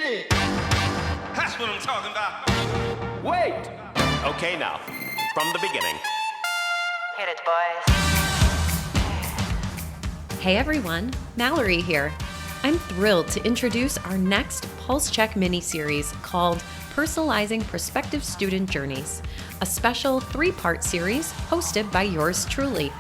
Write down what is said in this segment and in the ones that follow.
That's what I'm talking about. Wait! Okay, now, from the beginning. Hit it, boys. Hey everyone, Mallory here. I'm thrilled to introduce our next Pulse Check mini-series called Personalizing Prospective Student Journeys, a special 3-part series hosted by yours truly.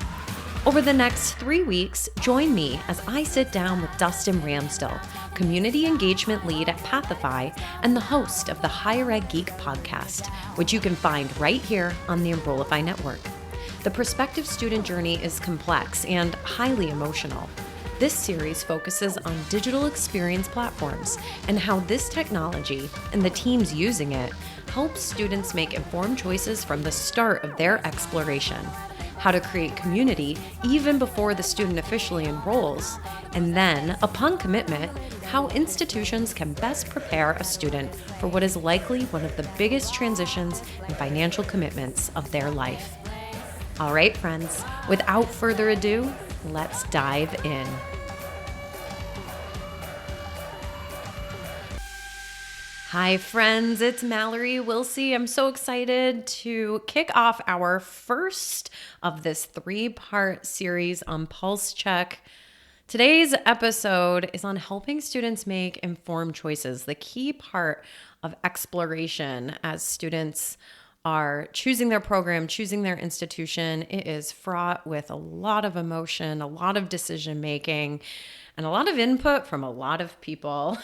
Over the next 3 weeks, join me as I sit down with Dustin Ramsdell, Community Engagement Lead at Pathify and the host of the Higher Ed Geek podcast, which you can find right here on the Enrollify Network. The prospective student journey is complex and highly emotional. This series focuses on digital experience platforms and how this technology and the teams using it helps students make informed choices from the start of their exploration, how to create community even before the student officially enrolls, and then, upon commitment, how institutions can best prepare a student for what is likely one of the biggest transitions and financial commitments of their life. All right, friends, without further ado, let's dive in. Hi, friends. It's Mallory Willsea. I'm so excited to kick off our first of this 3-part series on Pulse Check. Today's episode is on helping students make informed choices, the key part of exploration as students are choosing their program, choosing their institution. It is fraught with a lot of emotion, a lot of decision making, and a lot of input from a lot of people.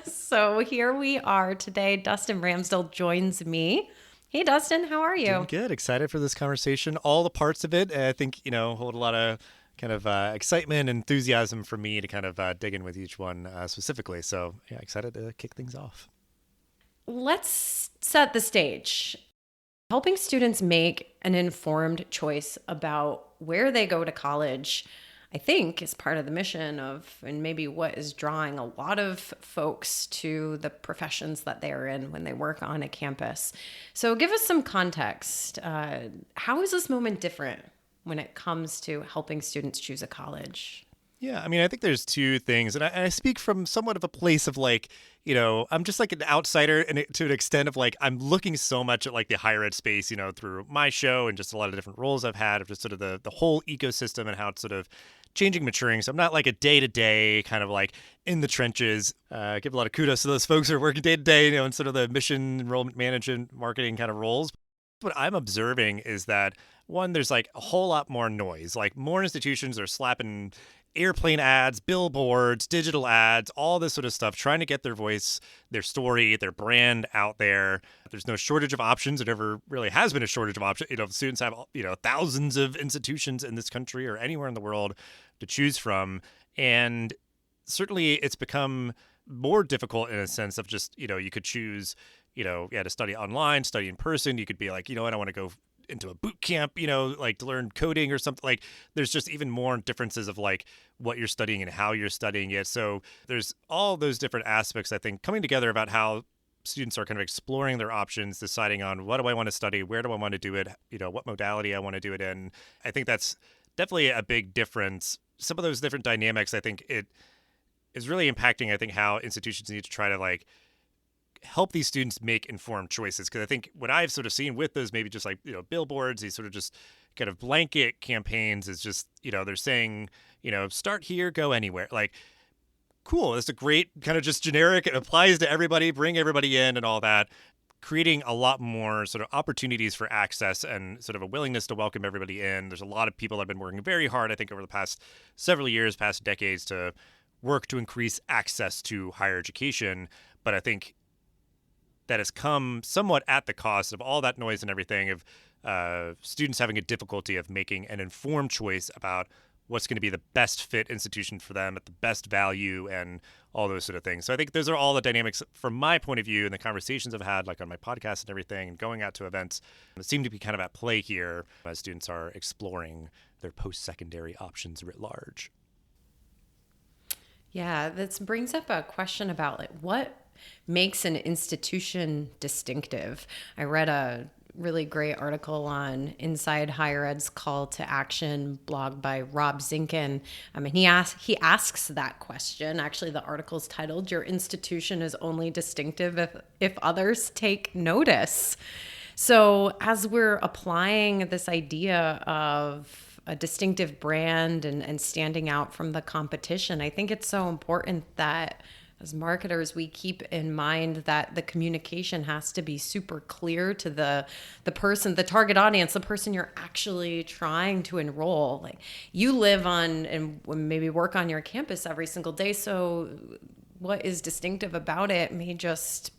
So here we are today. Dustin Ramsdell joins me. Hey, Dustin, how are you? Doing good. Excited for this conversation. All the parts of it, I think, hold a lot of kind of excitement and enthusiasm for me to kind of dig in with each one specifically. So yeah, excited to kick things off. Let's set the stage. Helping students make an informed choice about where they go to college, I think, is part of the mission of, and maybe what is drawing a lot of folks to the professions that they are in when they work on a campus. So give us some context. How is this moment different when it comes to helping students choose a college? Yeah, I mean, I think there's two things, and I speak from somewhat of a place of like, I'm just like an outsider, and to an extent of like, I'm looking so much at like the higher ed space, through my show and just a lot of different roles I've had of just sort of the whole ecosystem and how it's sort of changing, maturing. So I'm not like a day-to-day kind of like in the trenches. Give a lot of kudos to those folks who are working day-to-day, in sort of the mission, enrollment management, marketing kind of roles. What I'm observing is that, one, there's like a whole lot more noise. Like more institutions are slapping airplane ads, billboards, digital ads, all this sort of stuff, trying to get their voice, their story, their brand out there. There's no shortage of options. There never really has been a shortage of options. Students have, thousands of institutions in this country or anywhere in the world to choose from. And certainly it's become more difficult in a sense of just, you could choose, to study online, study in person. You could be like, I want to go into a boot camp, like to learn coding or something. Like there's just even more differences of like what you're studying and how you're studying it. So there's all those different aspects, I think, coming together about how students are kind of exploring their options, deciding on what do I want to study, where do I want to do it, what modality I want to do it in. I think that's definitely a big difference. Some of those different dynamics, I think it is really impacting, I think, how institutions need to try to like help these students make informed choices. Because I think what I've sort of seen with those maybe just like, billboards, these sort of just kind of blanket campaigns is just, they're saying, start here, go anywhere. Like, cool. It's a great kind of just generic. It applies to everybody, bring everybody in and all that, creating a lot more sort of opportunities for access and sort of a willingness to welcome everybody in. There's a lot of people that have been working very hard, I think, over the past several years, past decades to work to increase access to higher education. But I think that has come somewhat at the cost of all that noise and everything of students having a difficulty of making an informed choice about what's going to be the best fit institution for them at the best value and all those sort of things. So I think those are all the dynamics from my point of view and the conversations I've had like on my podcast and everything and going out to events that seem to be kind of at play here as students are exploring their post-secondary options writ large. Yeah, this brings up a question about like what makes an institution distinctive. I read a really great article on Inside Higher Ed's Call to Action blog by Rob Zinkin. I mean, he asks that question. Actually, the article's titled, "Your institution is only distinctive if others take notice." So as we're applying this idea of a distinctive brand and standing out from the competition, I think it's so important that as marketers, we keep in mind that the communication has to be super clear to the person, the target audience, the person you're actually trying to enroll. Like, you live on and maybe work on your campus every single day. So what is distinctive about it may just,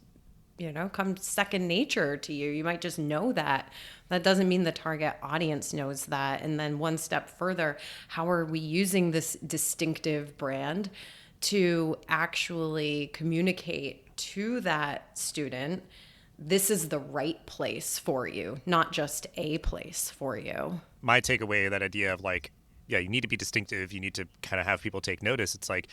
come second nature to you. You might just know that. That doesn't mean the target audience knows that. And then one step further, how are we using this distinctive brand to actually communicate to that student, this is the right place for you, not just a place for you? My takeaway, that idea of like, yeah, you need to be distinctive. You need to kind of have people take notice. It's like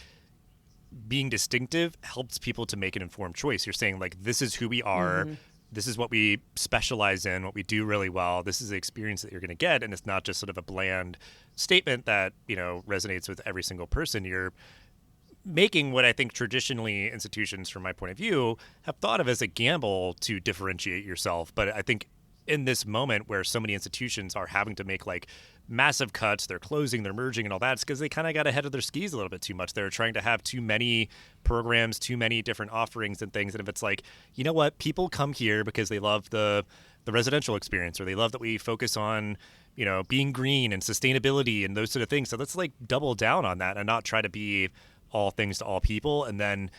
being distinctive helps people to make an informed choice. You're saying like, this is who we are. Mm-hmm. This is what we specialize in, what we do really well. This is the experience that you're going to get. And it's not just sort of a bland statement that, resonates with every single person. You're making what I think traditionally institutions, from my point of view, have thought of as a gamble to differentiate yourself. But I think in this moment where so many institutions are having to make like massive cuts, they're closing, they're merging and all that, it's because they kind of got ahead of their skis a little bit too much. They're trying to have too many programs, too many different offerings and things. And if it's like, you know what, people come here because they love the residential experience, or they love that we focus on, being green and sustainability and those sort of things. So let's like double down on that and not try to be all things to all people, and then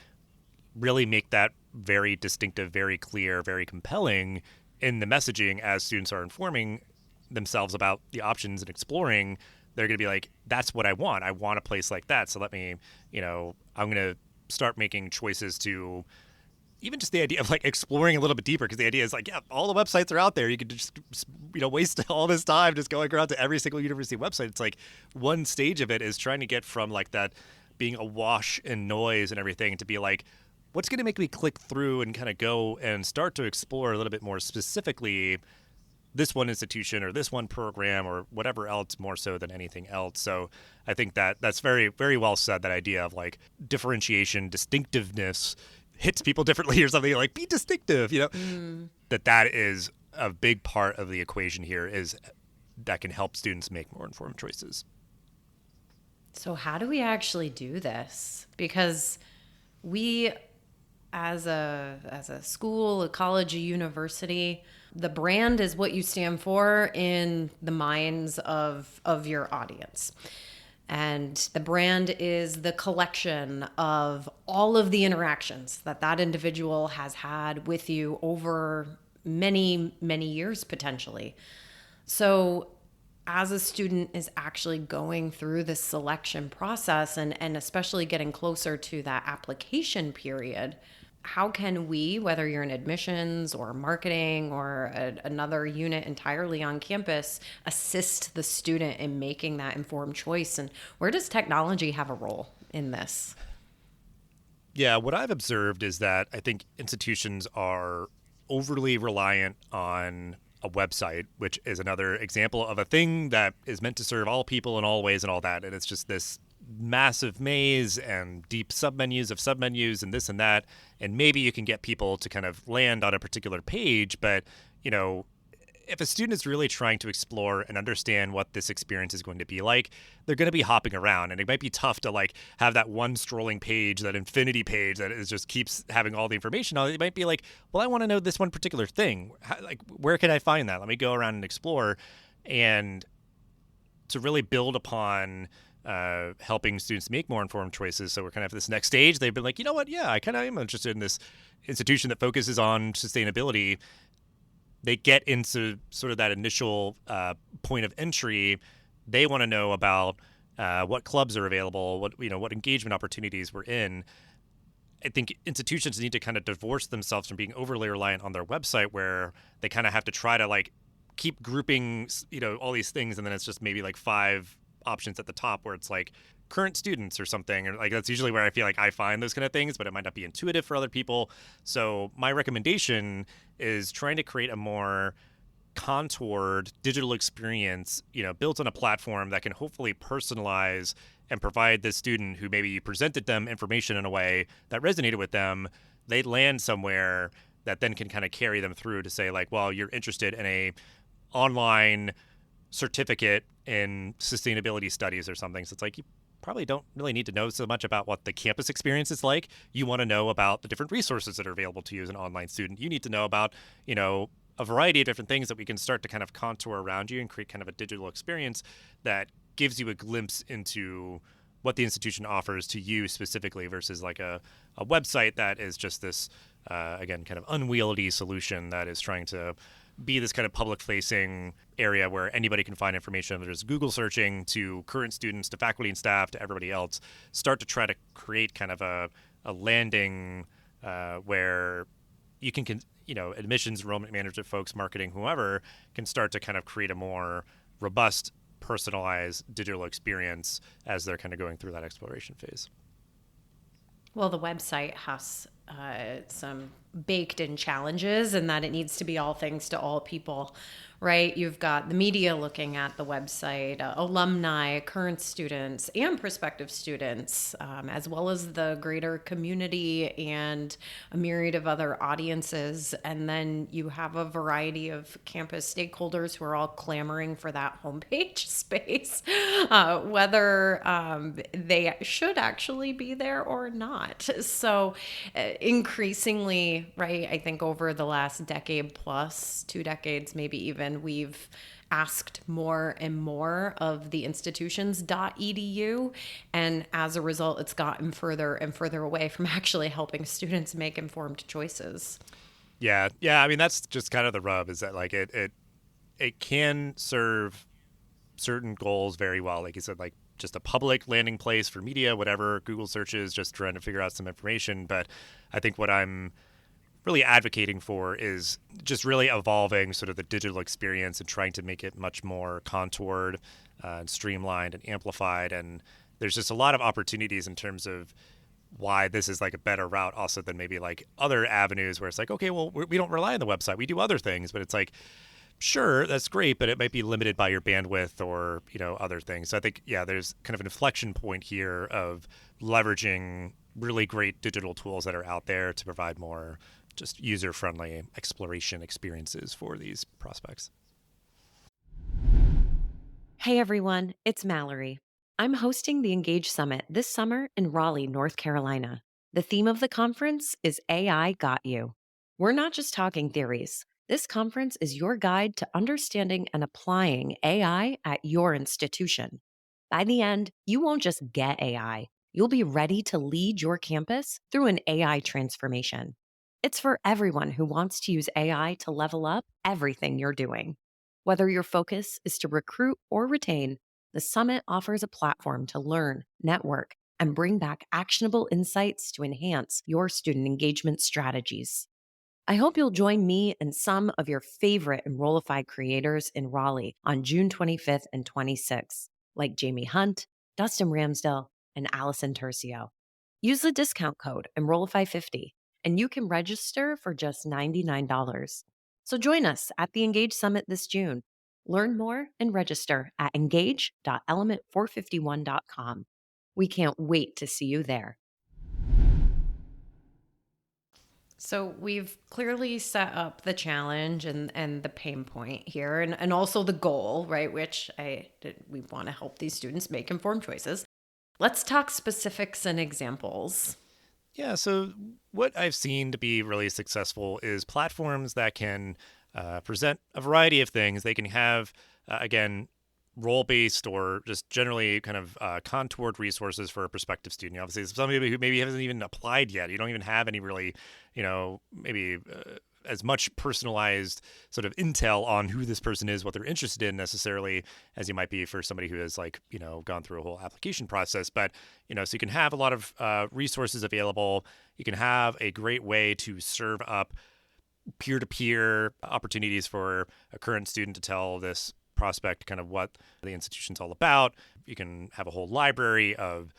really make that very distinctive, very clear, very compelling in the messaging as students are informing themselves about the options and exploring. They're going to be like, that's what I want. I want a place like that. So let me, I'm going to start making choices to even just the idea of like exploring a little bit deeper, because the idea is like, yeah, all the websites are out there. You could just, waste all this time just going around to every single university website. It's like one stage of it is trying to get from like that being awash in noise and everything to be like, what's going to make me click through and kind of go and start to explore a little bit more specifically this one institution or this one program or whatever else, more so than anything else. So I think that that's very, very well said, that idea of like differentiation, distinctiveness hits people differently or something, like be distinctive, that is a big part of the equation here, is that can help students make more informed choices. So how do we actually do this? Because we, as a school, a college, a university, the brand is what you stand for in the minds of your audience. And the brand is the collection of all of the interactions that individual has had with you over many, many years, potentially. So as a student is actually going through this selection process and especially getting closer to that application period, how can we, whether you're in admissions or marketing or another unit entirely on campus, assist the student in making that informed choice? And where does technology have a role in this? Yeah, what I've observed is that I think institutions are overly reliant on a website, which is another example of a thing that is meant to serve all people in all ways and all that. And it's just this massive maze and deep submenus of submenus and this and that. And maybe you can get people to kind of land on a particular page, but, if a student is really trying to explore and understand what this experience is going to be like, they're going to be hopping around, and it might be tough to like have that one scrolling page, that infinity page that is just keeps having all the information on it. It might be like, well, I want to know this one particular thing. Where can I find that? Let me go around and explore. And to really build upon helping students make more informed choices. So we're kind of at this next stage. They've been like, you know what? Yeah, I kind of am interested in this institution that focuses on sustainability. They get into sort of that initial point of entry. They want to know about what clubs are available, what engagement opportunities we're in. I think institutions need to kind of divorce themselves from being overly reliant on their website, where they kind of have to try to like keep grouping, all these things, and then it's just maybe like 5 options at the top where it's like current students or something, or like that's usually where I feel like I find those kind of things, but it might not be intuitive for other people. So my recommendation is trying to create a more contoured digital experience, built on a platform that can hopefully personalize and provide the student who maybe you presented them information in a way that resonated with them, they land somewhere that then can kind of carry them through to say like, well, you're interested in a online certificate in sustainability studies or something. So it's like, you probably don't really need to know so much about what the campus experience is like. You want to know about the different resources that are available to you as an online student. You need to know about, a variety of different things that we can start to kind of contour around you and create kind of a digital experience that gives you a glimpse into what the institution offers to you specifically versus like a website that is just this, again, kind of unwieldy solution that is trying to be this kind of public-facing area where anybody can find information. There's Google searching to current students, to faculty and staff, to everybody else. Start to try to create kind of a landing where you can admissions, enrollment management folks, marketing, whoever, can start to kind of create a more robust, personalized digital experience as they're kind of going through that exploration phase. Well, the website has some baked-in challenges in that it needs to be all things to all people, right? You've got the media looking at the website, alumni, current students, and prospective students, as well as the greater community and a myriad of other audiences. And then you have a variety of campus stakeholders who are all clamoring for that homepage space, whether they should actually be there or not. So increasingly, right, I think over the last decade plus, 2 decades, maybe even, we've asked more and more of the institutions.edu. And as a result, it's gotten further and further away from actually helping students make informed choices. Yeah. I mean, that's just kind of the rub, is that like it can serve certain goals very well. Like you said, like just a public landing place for media, whatever, Google searches, just trying to figure out some information. But I think what I'm really advocating for is just really evolving sort of the digital experience and trying to make it much more contoured and streamlined and amplified. And there's just a lot of opportunities in terms of why this is like a better route also than maybe like other avenues where it's like, okay, well, we don't rely on the website. We do other things, but it's like, sure, that's great, but it might be limited by your bandwidth or, other things. So I think, there's kind of an inflection point here of leveraging really great digital tools that are out there to provide more just user-friendly exploration experiences for these prospects. Hey everyone, it's Mallory. I'm hosting the Engage Summit this summer in Raleigh, North Carolina. The theme of the conference is AI Got You. We're not just talking theories. This conference is your guide to understanding and applying AI at your institution. By the end, you won't just get AI, you'll be ready to lead your campus through an AI transformation. It's for everyone who wants to use AI to level up everything you're doing. Whether your focus is to recruit or retain, the summit offers a platform to learn, network, and bring back actionable insights to enhance your student engagement strategies. I hope you'll join me and some of your favorite Enrollify creators in Raleigh on June 25th and 26th, like Jamie Hunt, Dustin Ramsdell, and Allison Tercio. Use the discount code Enrollify50, and you can register for just $99. So join us at the Engage Summit this June. Learn more and register at engage.element451.com. We can't wait to see you there. So we've clearly set up the challenge and the pain point here, and also the goal, right, which we want to help these students make informed choices. Let's talk specifics and examples. Yeah, so what I've seen to be really successful is platforms that can present a variety of things. They can have, again, role-based or just generally kind of contoured resources for a prospective student. Obviously, somebody who maybe hasn't even applied yet. You don't even have any really, maybe as much personalized sort of intel on who this person is, what they're interested in necessarily as you might be for somebody who has gone through a whole application process. But, so you can have a lot of resources available. You can have a great way to serve up peer-to-peer opportunities for a current student to tell this prospect kind of what the institution's all about. You can have a whole library of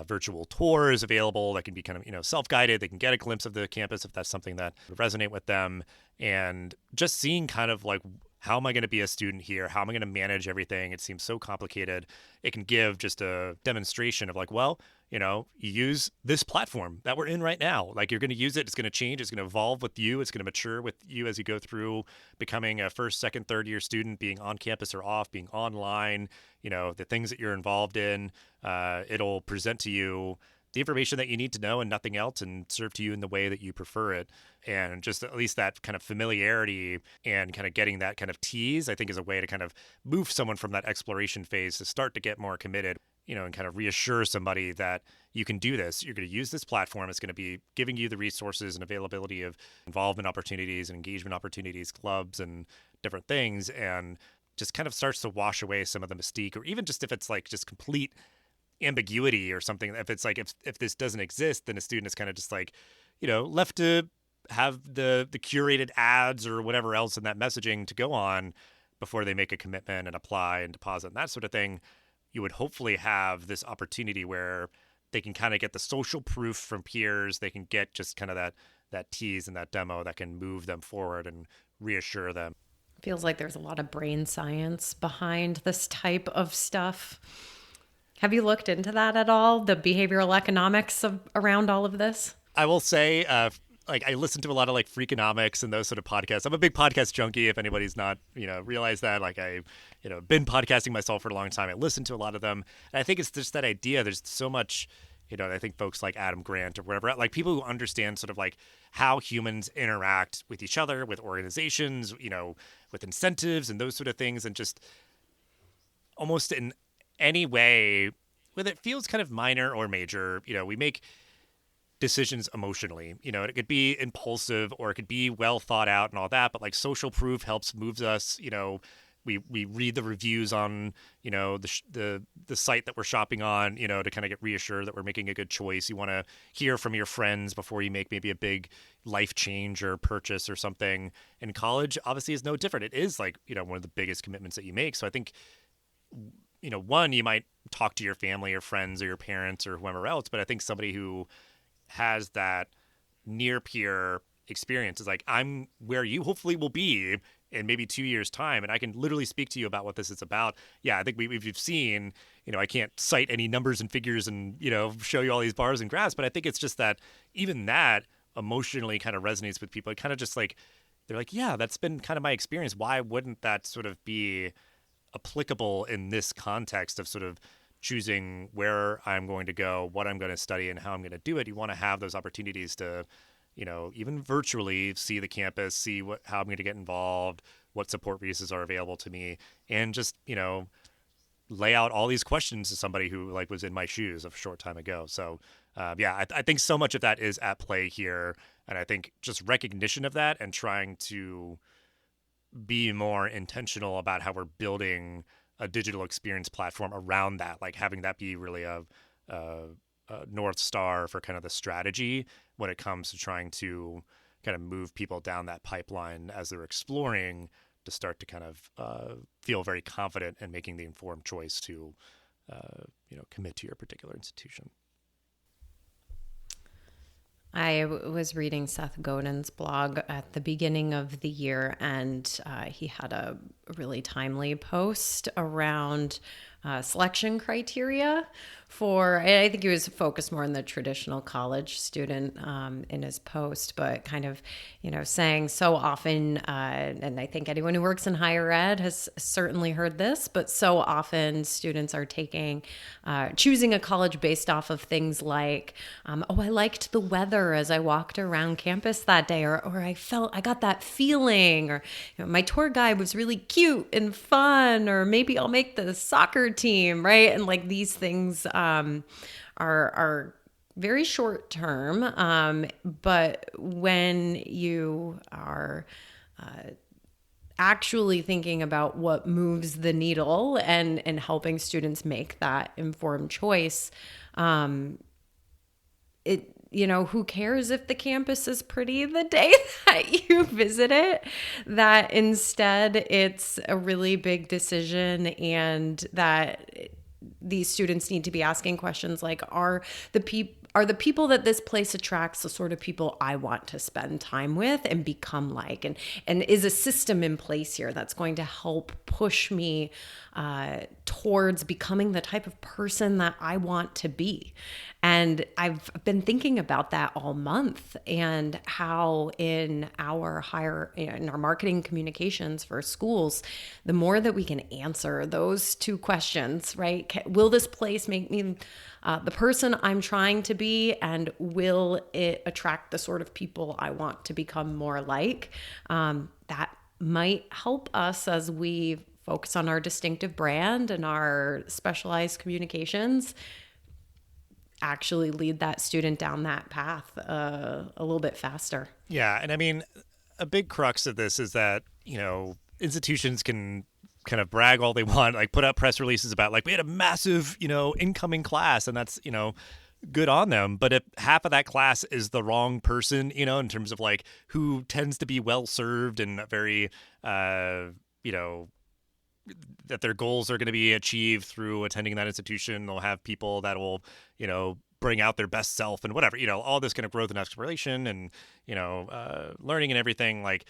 virtual tours available that can be kind of, self-guided. They can get a glimpse of the campus if that's something that would resonate with them. And just seeing kind of like how am I going to be a student here? How am I going to manage everything? It seems so complicated. It can give just a demonstration of like, well, you use this platform that we're in right now. Like you're going to use it. It's going to change. It's going to evolve with you. It's going to mature with you as you go through becoming a first, second, third year student, being on campus or off, being online, the things that you're involved in. It'll present to you the information that you need to know and nothing else, and serve to you in the way that you prefer it. And just at least that kind of familiarity and kind of getting that kind of tease, I think, is a way to kind of move someone from that exploration phase to start to get more committed, and kind of reassure somebody that you can do this. You're going to use this platform. It's going to be giving you the resources and availability of involvement opportunities and engagement opportunities, clubs and different things, and just kind of starts to wash away some of the mystique, or even just if it's like just complete ambiguity or something. If it's like if this doesn't exist, then a student is kind of just like left to have the curated ads or whatever else in that messaging to go on before they make a commitment and apply and deposit and that sort of thing. You would hopefully have this opportunity where they can kind of get the social proof from peers. They can get just kind of that tease and that demo that can move them forward and reassure them. Feels like there's a lot of brain science behind this type of stuff. Have you looked into that at all? The behavioral economics around all of this? I will say, I listen to a lot of like Freakonomics and those sort of podcasts. I'm a big podcast junkie. If anybody's not, realized that, like I, been podcasting myself for a long time. I listen to a lot of them. And I think it's just that idea. There's so much, I think folks like Adam Grant or whatever, like people who understand sort of like how humans interact with each other, with organizations, with incentives and those sort of things. And just almost in any way, whether it feels kind of minor or major, we make decisions emotionally. It could be impulsive or it could be well thought out and all that, but like social proof moves us. We read the reviews on the site that we're shopping on, to kind of get reassured that we're making a good choice. You want to hear from your friends before you make maybe a big life change or purchase or something. And college obviously is no different. It is like one of the biggest commitments that you make. So I think one, you might talk to your family or friends or your parents or whoever else, but I think somebody who has that near peer experience is like, I'm where you hopefully will be in maybe 2 years' time, and I can literally speak to you about what this is about. Yeah, I think we've seen, I can't cite any numbers and figures and, show you all these bars and graphs, but I think it's just that even that emotionally kind of resonates with people. It kind of just like, they're like, yeah, that's been kind of my experience. Why wouldn't that sort of be applicable in this context of sort of choosing where I'm going to go, what I'm going to study, and how I'm going to do it? You want to have those opportunities to, even virtually see the campus, see how I'm going to get involved, what support resources are available to me, and just, lay out all these questions to somebody who like was in my shoes a short time ago. So I think so much of that is at play here. And I think just recognition of that and trying to be more intentional about how we're building a digital experience platform around that, like having that be really a North Star for kind of the strategy when it comes to trying to kind of move people down that pipeline as they're exploring to start to kind of feel very confident in making the informed choice to, commit to your particular institution. I was reading Seth Godin's blog at the beginning of the year, and he had a really timely post around selection criteria for, I think he was focused more on the traditional college student in his post, but kind of, saying so often, and I think anyone who works in higher ed has certainly heard this, but so often students are choosing a college based off of things like, I liked the weather as I walked around campus that day, or I got that feeling, or my tour guide was really cute and fun, or maybe I'll make the soccer team, right? And like these things are very short term, but when you are actually thinking about what moves the needle and helping students make that informed choice, who cares if the campus is pretty the day that you visit it? That instead it's a really big decision, and that these students need to be asking questions like, are the are the people that this place attracts the sort of people I want to spend time with and become like? And is a system in place here that's going to help push me towards becoming the type of person that I want to be? And I've been thinking about that all month, and how in our marketing communications for schools, the more that we can answer those two questions, right? Will this place make me the person I'm trying to be, and will it attract the sort of people I want to become more like? That might help us as we focus on our distinctive brand and our specialized communications, actually lead that student down that path a little bit faster. Yeah. And I mean, a big crux of this is that, institutions can kind of brag all they want, like put out press releases about like, we had a massive, incoming class, and that's, good on them. But if half of that class is the wrong person, in terms of like who tends to be well served and very, that their goals are going to be achieved through attending that institution. They'll have people that will, bring out their best self and whatever, all this kind of growth and exploration and, learning and everything. Like,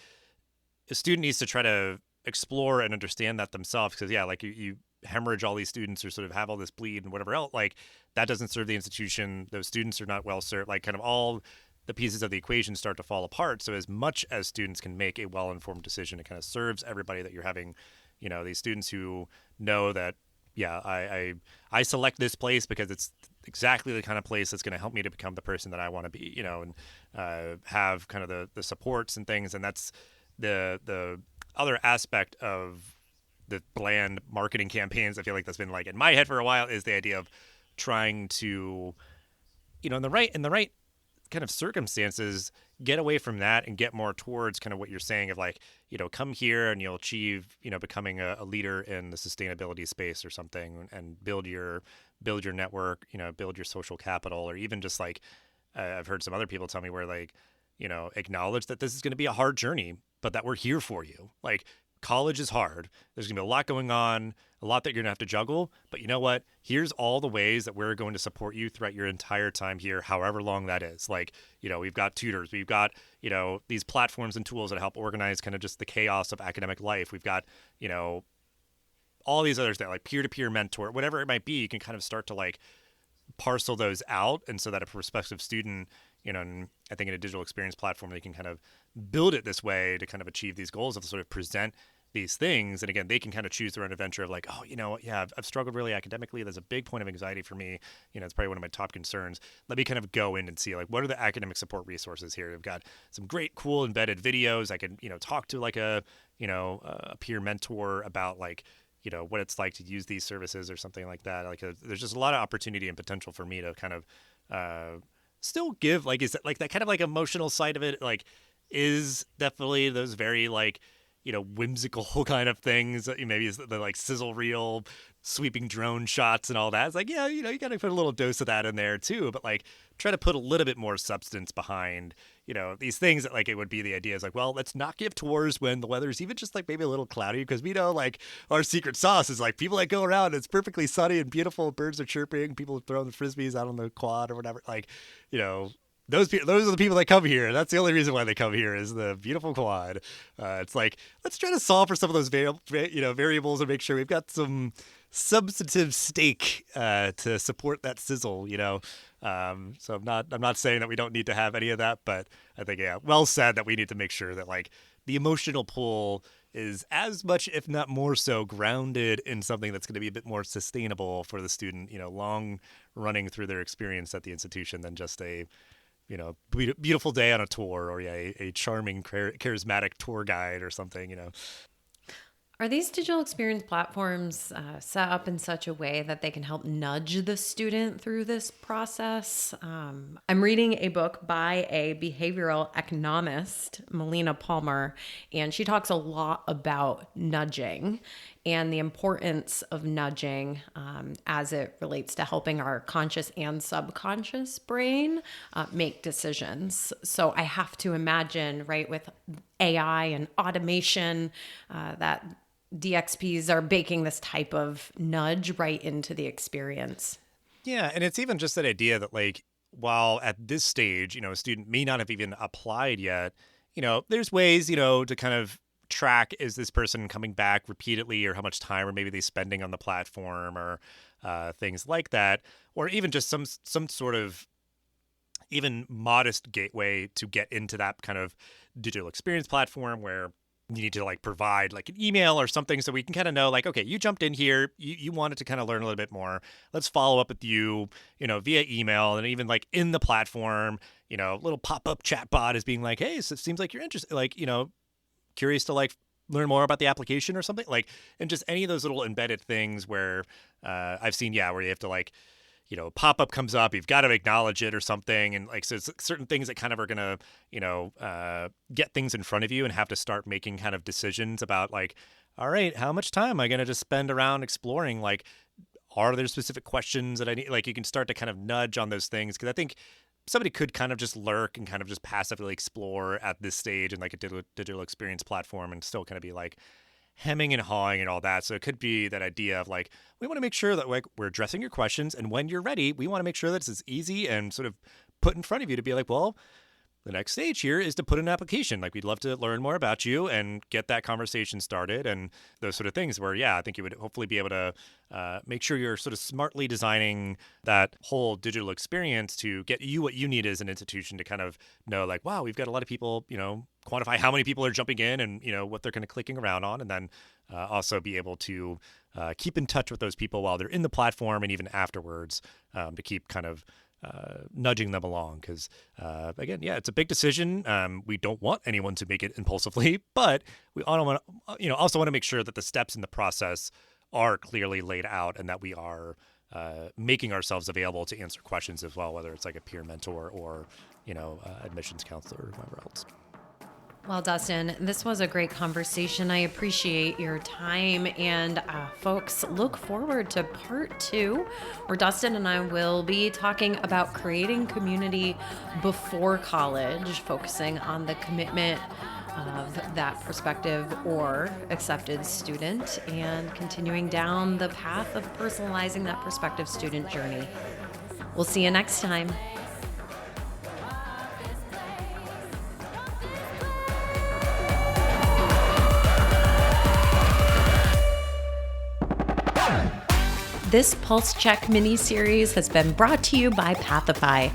a student needs to try to explore and understand that themselves. Because, yeah, like you hemorrhage all these students or sort of have all this bleed and whatever else, like that doesn't serve the institution. Those students are not well served. Like, kind of all the pieces of the equation start to fall apart. So as much as students can make a well-informed decision, it kind of serves everybody that you're having, these students who know that, yeah, I select this place because it's exactly the kind of place that's going to help me to become the person that I want to be, and have kind of the supports and things. And that's the other aspect of the bland marketing campaigns. I feel like that's been like in my head for a while, is the idea of trying to, in the right kind of circumstances, get away from that and get more towards kind of what you're saying of like, come here and you'll achieve, becoming a leader in the sustainability space or something, and build your network, build your social capital, or even just like, I've heard some other people tell me where like, acknowledge that this is going to be a hard journey, but that we're here for you. Like, college is hard. There's going to be a lot going on, a lot that you're going to have to juggle. But you know what? Here's all the ways that we're going to support you throughout your entire time here, however long that is. Like, we've got tutors. We've got, these platforms and tools that help organize kind of just the chaos of academic life. We've got, all these others that like peer-to-peer mentor, whatever it might be. You can kind of start to like parcel those out. And so that a prospective student, and I think in a digital experience platform, they can kind of build it this way to kind of achieve these goals, of sort of present these things. And again, they can kind of choose their own adventure of like, oh, yeah, I've struggled really academically. There's a big point of anxiety for me. It's probably one of my top concerns. Let me kind of go in and see like, what are the academic support resources here? We've got some great, cool embedded videos. I can, talk to like a peer mentor about like, what it's like to use these services or something like that. Like, there's just a lot of opportunity and potential for me to kind of, still give, like, is it like that kind of like emotional side of it, like, is definitely those very like, whimsical kind of things. Maybe it's the like sizzle reel, sweeping drone shots and all that. It's like, yeah, you got to put a little dose of that in there too, but like try to put a little bit more substance behind, these things that like, it would be the idea is like, well, let's not give tours when the weather's even just like maybe a little cloudy, because we know like our secret sauce is like people that go around, it's perfectly sunny and beautiful, birds are chirping, people are throwing the frisbees out on the quad or whatever. Like, those are the people that come here. That's the only reason why they come here, is the beautiful quad. It's like, let's try to solve for some of those variables and make sure we've got some substantive stake to support that sizzle. So I'm not saying that we don't need to have any of that, but I think, yeah, well said, that we need to make sure that like the emotional pull is as much, if not more so, grounded in something that's going to be a bit more sustainable for the student, long running through their experience at the institution, than just a beautiful day on a tour, or a charming, charismatic tour guide or something. Are these digital experience platforms set up in such a way that they can help nudge the student through this process? I'm reading a book by a behavioral economist, Melina Palmer, and she talks a lot about nudging and the importance of nudging as it relates to helping our conscious and subconscious brain make decisions. So I have to imagine, right, with AI and automation, that DXPs are baking this type of nudge right into the experience. Yeah, and it's even just that idea that like while at this stage, a student may not have even applied yet, there's ways, to kind of track, is this person coming back repeatedly, or how much time or maybe they spending on the platform, or things like that, or even just some sort of even modest gateway to get into that kind of digital experience platform where you need to like provide like an email or something, so we can kind of know like, okay, you jumped in here, you wanted to kind of learn a little bit more. Let's follow up with you, via email, and even like in the platform, little pop-up chat bot is being like, hey, so it seems like you're interested, like, curious to like learn more about the application or something, like, and just any of those little embedded things where I've seen, where you have to like, pop-up comes up, you've got to acknowledge it or something. And like, so it's certain things that kind of are going to, get things in front of you and have to start making kind of decisions about like, all right, how much time am I going to just spend around exploring? Like, are there specific questions that I need? Like, you can start to kind of nudge on those things. Cause I think somebody could kind of just lurk and kind of just passively explore at this stage in like a digital experience platform and still kind of be like, hemming and hawing and all that. So it could be that idea of like, we want to make sure that like we're addressing your questions, and when you're ready, we want to make sure that it's as easy and sort of put in front of you to be like, well, the next stage here is to put in an application. Like, we'd love to learn more about you and get that conversation started, and those sort of things where, I think you would hopefully be able to make sure you're sort of smartly designing that whole digital experience to get you what you need as an institution to kind of know like, wow, we've got a lot of people, quantify how many people are jumping in and, what they're kind of clicking around on, and then also be able to keep in touch with those people while they're in the platform and even afterwards, to keep kind of nudging them along. Because again, it's a big decision. We don't want anyone to make it impulsively, but we also want to make sure that the steps in the process are clearly laid out, and that we are making ourselves available to answer questions as well, whether it's like a peer mentor or admissions counselor or whoever else. Well, Dustin, this was a great conversation. I appreciate your time, and folks, look forward to part 2, where Dustin and I will be talking about creating community before college, focusing on the commitment of that prospective or accepted student, and continuing down the path of personalizing that prospective student journey. We'll see you next time. This Pulse Check mini-series has been brought to you by Pathify.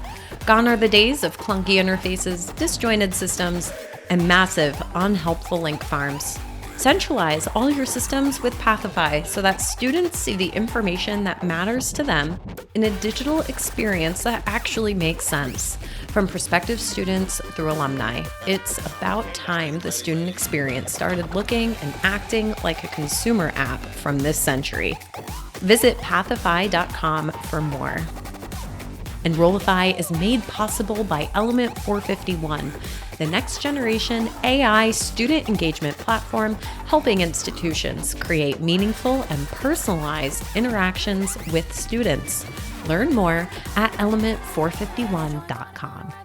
Gone are the days of clunky interfaces, disjointed systems, and massive, unhelpful link farms. Centralize all your systems with Pathify so that students see the information that matters to them in a digital experience that actually makes sense. From prospective students through alumni, it's about time the student experience started looking and acting like a consumer app from this century. Visit pathify.com for more. Enrollify is made possible by Element 451, the next generation AI student engagement platform helping institutions create meaningful and personalized interactions with students. Learn more at element451.com.